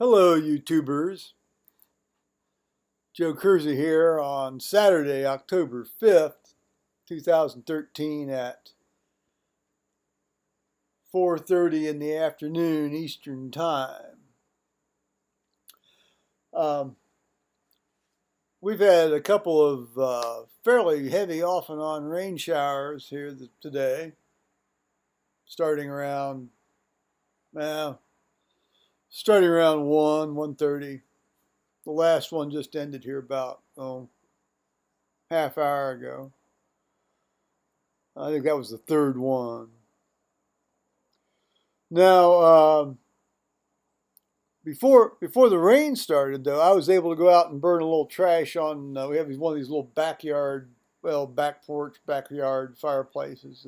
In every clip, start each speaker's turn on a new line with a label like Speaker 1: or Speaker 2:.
Speaker 1: Hello, YouTubers. Joe Kersey here on Saturday, October 5th, 2013 at 4:30 in the afternoon Eastern Time. Um, we've had a couple of fairly heavy off and on rain showers here today, starting around, well, starting around 1:30. The last one just ended here about, half hour ago. I think that was the third one. Now, before the rain started, though, I was able to go out and burn a little trash on. We have one of these little backyard, well, back porch, backyard fireplaces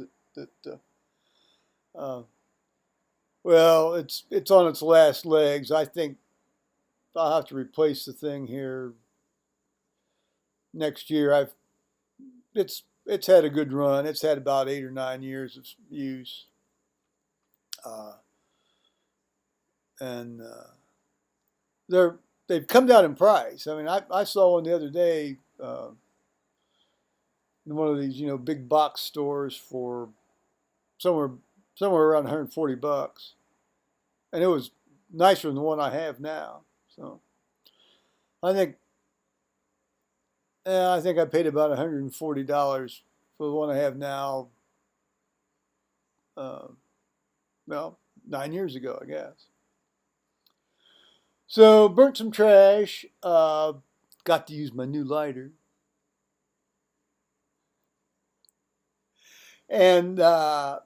Speaker 1: uh, well, it's on its last legs. I think I'll have to replace the thing here next year. It's had a good run. It's had about 8 or 9 years of use, uh, and they've come down in price. I mean, I saw one the other day in one of these big box stores for somewhere somewhere around 140 bucks, and it was nicer than the one I have now. So I think I think I paid about $140 for the one I have now. Uh, well, 9 years ago, I guess. So burnt some trash. Got to use my new lighter. And uh,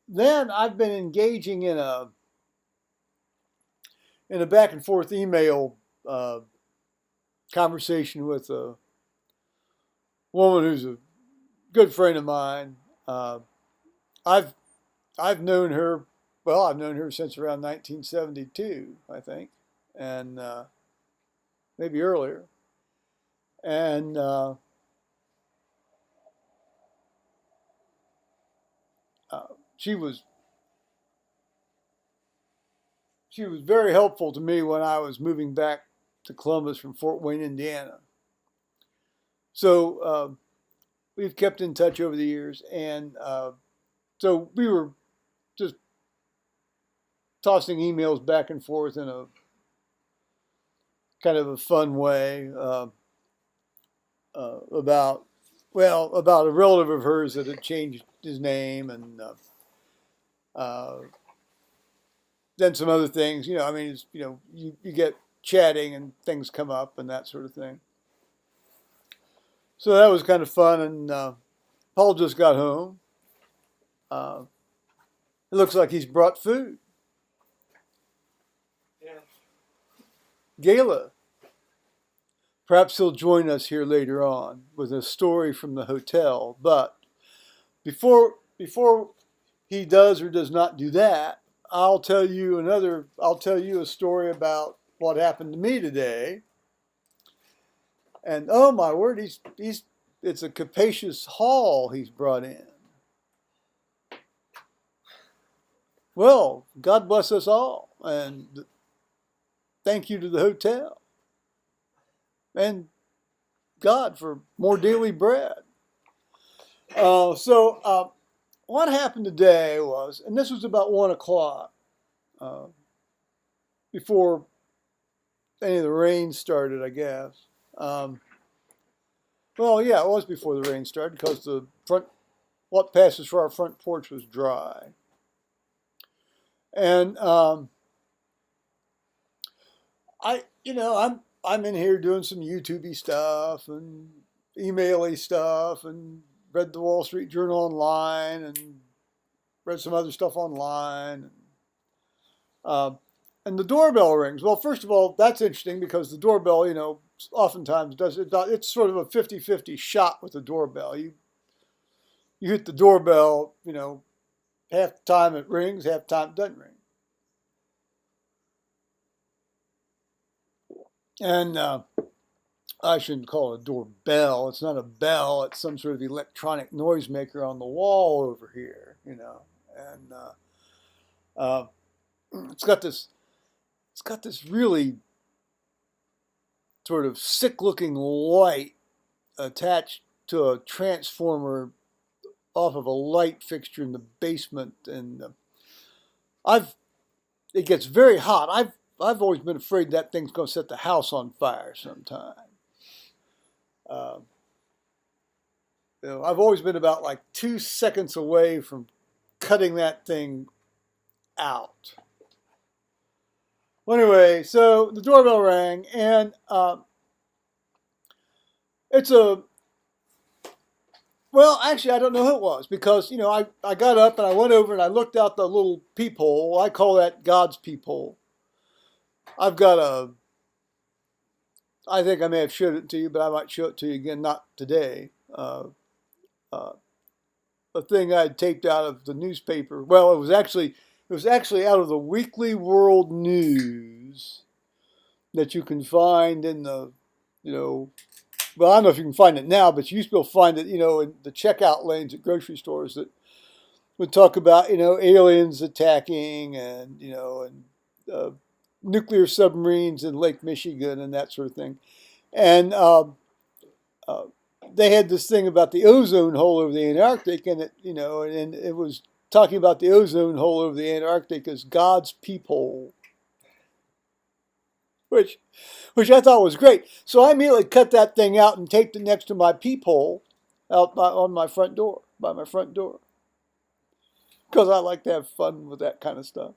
Speaker 1: then I've been engaging in a back and forth email conversation with a woman who's a good friend of mine. I've I've known her. Well, I've known her since around 1972, I think, and maybe earlier. And uh, she was she was very helpful to me when I was moving back to Columbus from Fort Wayne, Indiana. So we've kept in touch over the years, and so we were just tossing emails back and forth in a kind of a fun way about about a relative of hers that had changed his name, and uh, then some other things. I mean, you get chatting and things come up and that sort of thing. So that was kind of fun, and Paul just got home. Uh, it looks like he's brought food.
Speaker 2: Yeah.
Speaker 1: Gala. Perhaps he'll join us here later on with a story from the hotel. But before he does or does not do that, I'll tell you a story about what happened to me today. And oh my word, it's a capacious haul he's brought in. Well, God bless us all, and thank you to the hotel and God for more daily bread. What happened today was, and this was about 1 o'clock, uh, before any of the rain started, I guess. Um, well, yeah, it was before the rain started because what passes for our front porch was dry. And I'm in here doing some YouTubey stuff and emaily stuff, and read the Wall Street Journal online and read some other stuff online. Uh, and the doorbell rings. Well, first of all, that's interesting because the doorbell, oftentimes it's sort of a 50-50 shot with the doorbell. You hit the doorbell, half the time it rings, half the time it doesn't ring. And I shouldn't call it a doorbell. It's not a bell. It's some sort of electronic noisemaker on the wall over here, And uh, it's got this it's got this really sort of sick-looking light attached to a transformer off of a light fixture in the basement, and it gets very hot. I've always been afraid that thing's going to set the house on fire sometime. I've always been about like 2 seconds away from cutting that thing out. Well, anyway, so the doorbell rang, and well, actually, I don't know who it was, because, I got up and I went over and I looked out the little peephole. I call that God's peephole. I think I may have showed it to you, but I might show it to you again, not today. A thing I had taped out of the newspaper. Well, it was actually out of the Weekly World News that you can find in the, well, I don't know if you can find it now, but you used to be able to find it, in the checkout lanes at grocery stores that would talk about, aliens attacking and, nuclear submarines in Lake Michigan and that sort of thing. And they had this thing about the ozone hole over the Antarctic, and it was talking about the ozone hole over the Antarctic as God's peephole, which I thought was great. So I immediately cut that thing out and taped it next to my peephole out by my front door, because I like to have fun with that kind of stuff.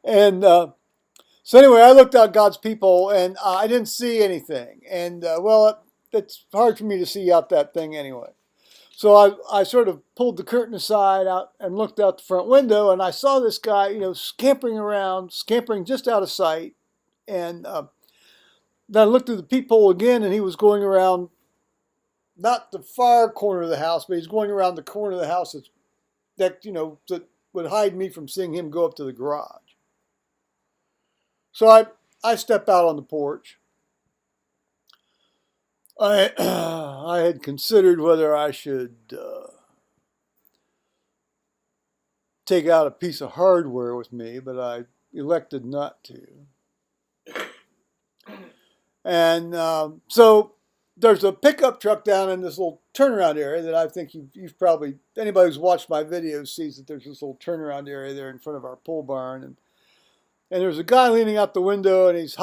Speaker 1: And so anyway, I looked out God's peephole, and I didn't see anything. And well, it's hard for me to see out that thing anyway. So I sort of pulled the curtain aside out and looked out the front window, and I saw this guy, scampering just out of sight. And then I looked through the peephole again, and he was going around, not the far corner of the house, but he's going around the corner of the house that would hide me from seeing him go up to the garage. So I step out on the porch. I had considered whether I should take out a piece of hardware with me, but I elected not to. And so there's a pickup truck down in this little turnaround area that I think you've probably, anybody who's watched my videos sees that there's this little turnaround area there in front of our pole barn. And there's a guy leaning out the window, and he's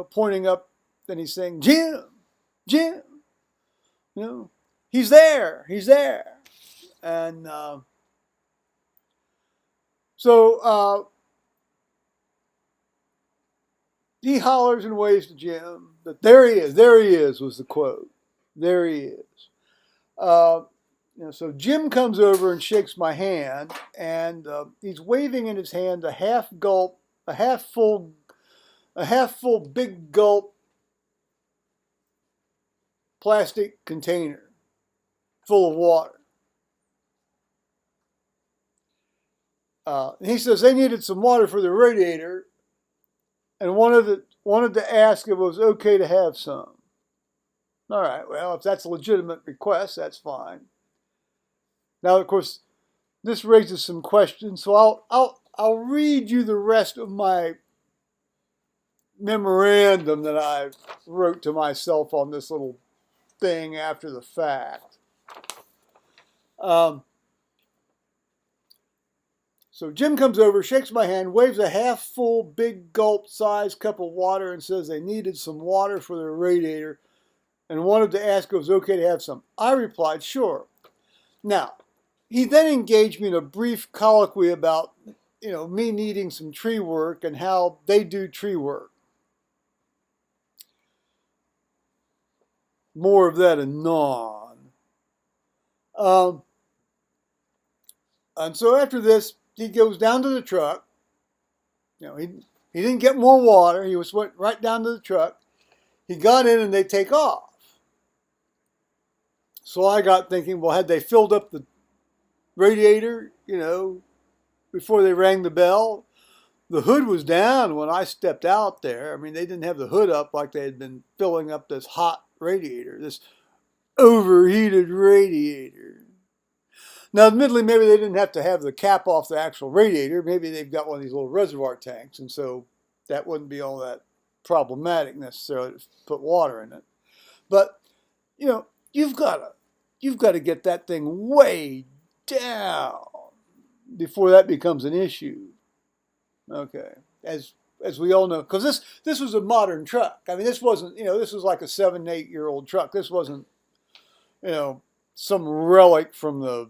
Speaker 1: pointing up, and he's saying, Jim, he's there. And so he hollers and waves to Jim, but there he is was the quote. There he is. So Jim comes over and shakes my hand, and he's waving in his hand a half full big gulp plastic container full of water. He says they needed some water for the radiator, and wanted to ask if it was okay to have some. All right, well, if that's a legitimate request, that's fine. Now, of course, this raises some questions, so I'll read you the rest of my memorandum that I wrote to myself on this little thing after the fact. So Jim comes over, shakes my hand, waves a half full big gulp size cup of water, and says they needed some water for their radiator and wanted to ask if it was okay to have some. I replied, sure. Now, he then engaged me in a brief colloquy about, me needing some tree work and how they do tree work. More of that anon. And so after this, he goes down to the truck. He didn't get more water. He went right down to the truck. He got in and they take off. So I got thinking, well, had they filled up the radiator, before they rang the bell? The hood was down when I stepped out there. I mean, they didn't have the hood up like they had been filling up this hot radiator, this overheated radiator. Now, admittedly, maybe they didn't have to have the cap off the actual radiator. Maybe they've got one of these little reservoir tanks, and so that wouldn't be all that problematic necessarily to put water in it. But you know, you've got to get that thing way down before that becomes an issue. Okay, as we all know, because this was a modern truck. I mean, this wasn't, this was like a 7, 8 year old truck. This wasn't, some relic from the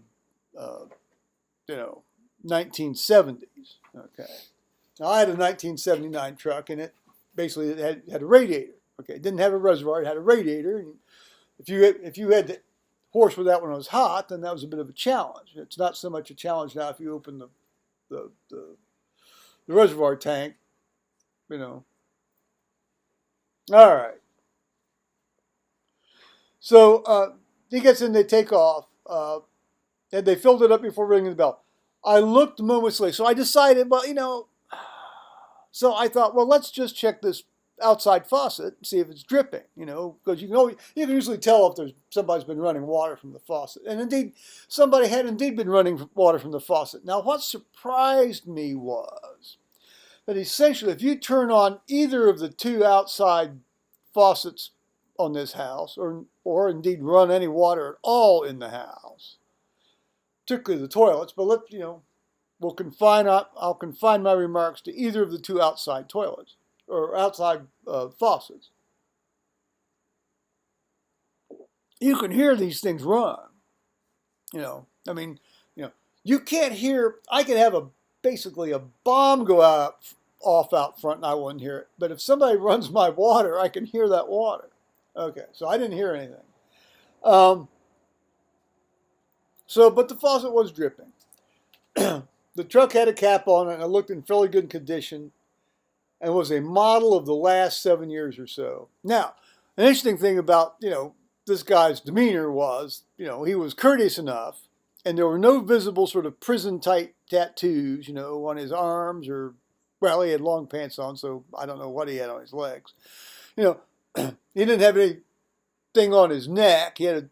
Speaker 1: uh, 1970s. Okay, now I had a 1979 truck, and it basically had a radiator. Okay, it didn't have a reservoir; it had a radiator. And if you had the horse with that when it was hot, then that was a bit of a challenge. It's not so much a challenge now if you open the reservoir tank. All right. So he gets in, they take off, and they filled it up before ringing the bell. I looked moments later, so I decided, so I thought, well, let's just check this outside faucet and see if it's dripping, because you can usually tell if somebody's been running water from the faucet. And indeed, somebody had indeed been running water from the faucet. Now, what surprised me was that essentially, if you turn on either of the two outside faucets on this house, or indeed run any water at all in the house, particularly the toilets, but I'll confine my remarks to either of the two outside toilets or outside faucets. You can hear these things run. You can't hear. I could have basically a bomb go off out front and I wouldn't hear it. But if somebody runs my water, I can hear that water. Okay, so I didn't hear anything. But the faucet was dripping. The truck had a cap on it, and it looked in fairly good condition, and was a model of the last 7 years or so. Now, an interesting thing about this guy's demeanor was, he was courteous enough, and there were no visible sort of prison-type tattoos, on his arms or, well, he had long pants on, so I don't know what he had on his legs. He didn't have anything on his neck. He had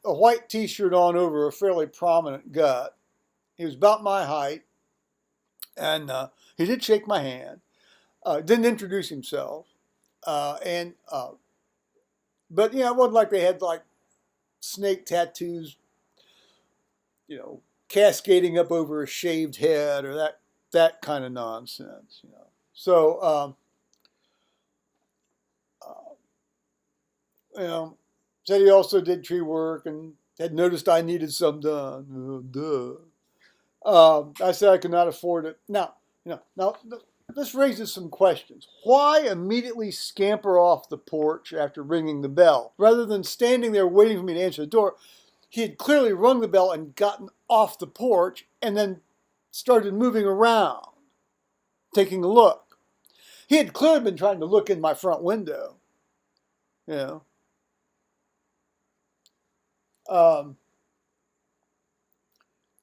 Speaker 1: a white T-shirt on over a fairly prominent gut. He was about my height, and he did shake my hand. Didn't introduce himself, but it wasn't like they had like snake tattoos, cascading up over a shaved head or that kind of nonsense. So. Said he also did tree work and had noticed I needed some done. I said I could not afford it. Now, this raises some questions. Why immediately scamper off the porch after ringing the bell? Rather than standing there waiting for me to answer the door, he had clearly rung the bell and gotten off the porch and then started moving around, taking a look. He had clearly been trying to look in my front window.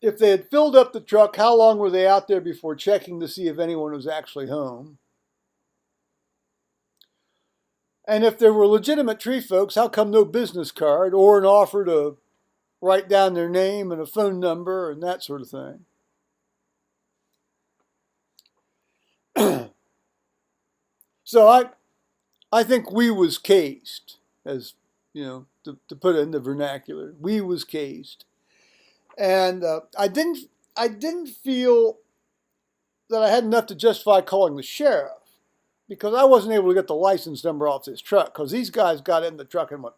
Speaker 1: If they had filled up the truck, how long were they out there before checking to see if anyone was actually home? And if there were legitimate tree folks, how come no business card or an offer to write down their name and a phone number and that sort of thing? So I think we was cased, as to put it in the vernacular. We was cased. And I didn't feel that I had enough to justify calling the sheriff, because I wasn't able to get the license number off this truck, because these guys got in the truck and went,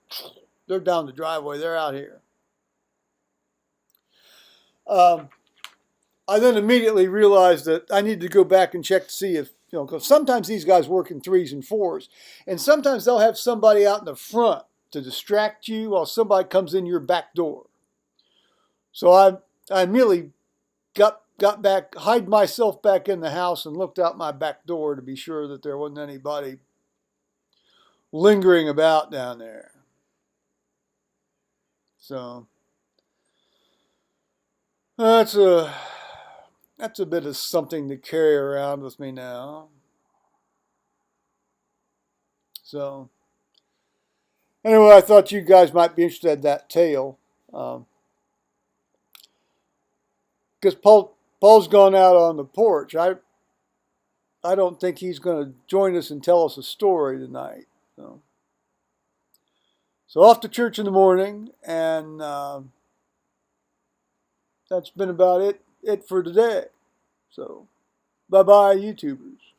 Speaker 1: they're down the driveway, they're out here. I then immediately realized that I needed to go back and check to see if, because sometimes these guys work in 3s and 4s, and sometimes they'll have somebody out in the front to distract you while somebody comes in your back door. So I immediately got back, hid myself back in the house and looked out my back door to be sure that there wasn't anybody lingering about down there. So that's a bit of something to carry around with me now. So anyway, I thought you guys might be interested in that tale. Because Paul's gone out on the porch. I don't think he's going to join us and tell us a story tonight. So off to church in the morning, and that's been about it for today. So bye-bye, YouTubers.